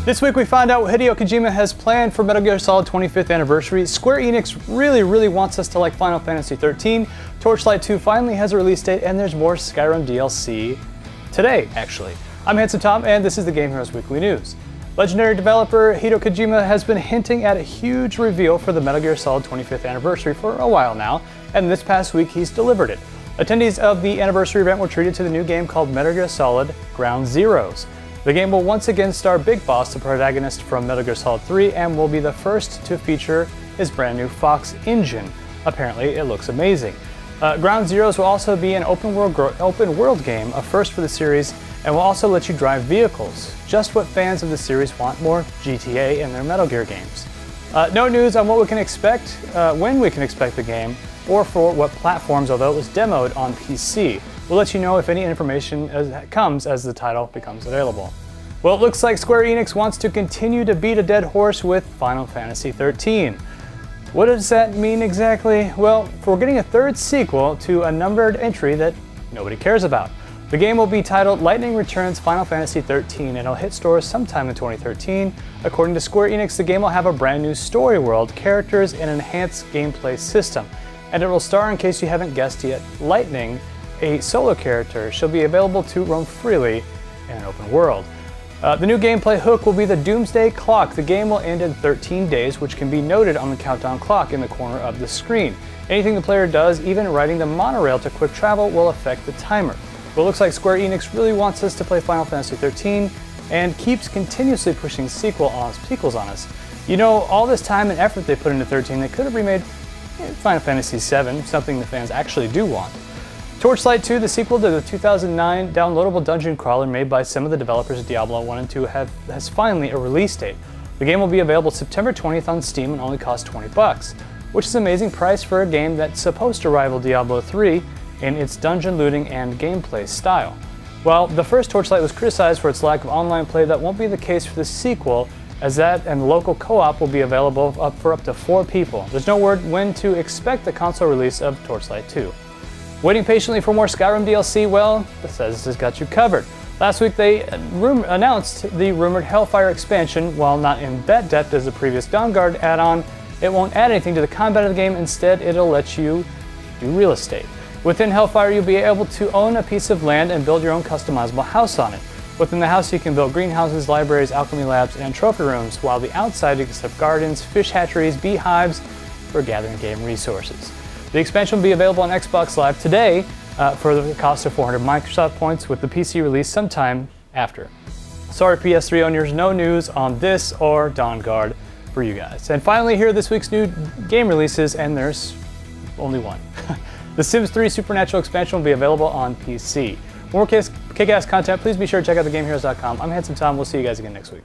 This week we find out what Hideo Kojima has planned for Metal Gear Solid 25th anniversary. Square Enix really wants us to like Final Fantasy 13. Torchlight II finally has a release date, and there's more Skyrim DLC today, actually. I'm Handsome Tom, and this is the Game Heroes Weekly News. Legendary developer Hideo Kojima has been hinting at a huge reveal for the Metal Gear Solid 25th anniversary for a while now, and this past week he's delivered it. Attendees of the anniversary event were treated to the new game called Metal Gear Solid Ground Zeroes. The game will once again star Big Boss, the protagonist from Metal Gear Solid 3, and will be the first to feature his brand new Fox engine. Apparently, it looks amazing. Ground Zeroes will also be an open world game, a first for the series, and will also let you drive vehicles. Just what fans of the series want: more GTA in their Metal Gear games. No news on what we can expect, when we can expect the game, or for what platforms, although it was demoed on PC. We'll let you know if any information comes as the title becomes available. Well, it looks like Square Enix wants to continue to beat a dead horse with Final Fantasy 13. What does that mean exactly? Well, we're getting a third sequel to a numbered entry that nobody cares about. The game will be titled Lightning Returns Final Fantasy 13, and it'll hit stores sometime in 2013. According to Square Enix, the game will have a brand new story world, characters, and enhanced gameplay system. And it will star, in case you haven't guessed yet, Lightning, a solo character. She'll be available to roam freely in an open world. The new gameplay hook will be the Doomsday Clock. The game will end in 13 days, which can be noted on the countdown clock in the corner of the screen. Anything the player does, even riding the monorail to quick travel, will affect the timer. But it looks like Square Enix really wants us to play Final Fantasy 13 and keeps continuously pushing sequels on us. You know, all this time and effort they put into 13, they could have remade Final Fantasy 7, something the fans actually do want. Torchlight II, the sequel to the 2009 downloadable dungeon crawler made by some of the developers of Diablo 1 and 2, has finally a release date. The game will be available September 20th on Steam and only costs $20, which is an amazing price for a game that's supposed to rival Diablo 3 in its dungeon looting and gameplay style. While the first Torchlight was criticized for its lack of online play, that won't be the case for the sequel, as that and local co-op will be available for up to 4 people. There's no word when to expect the console release of Torchlight 2. Waiting patiently for more Skyrim DLC? Well, Bethesda has got you covered. Last week they announced the rumored Hellfire expansion. While not in that depth as the previous Dawnguard add-on, it won't add anything to the combat of the game. Instead, it'll let you do real estate. Within Hellfire, you'll be able to own a piece of land and build your own customizable house on it. Within the house, you can build greenhouses, libraries, alchemy labs, and trophy rooms, while the outside you can set up gardens, fish hatcheries, beehives for gathering game resources. The expansion will be available on Xbox Live today for the cost of 400 Microsoft points, with the PC release sometime after. Sorry PS3 owners, no news on this or Dawnguard for you guys. And finally, here are this week's new game releases, and there's only one. The Sims 3 Supernatural expansion will be available on PC. For more kick-ass content, please be sure to check out thegameheroes.com. I'm Handsome Tom. We'll see you guys again next week.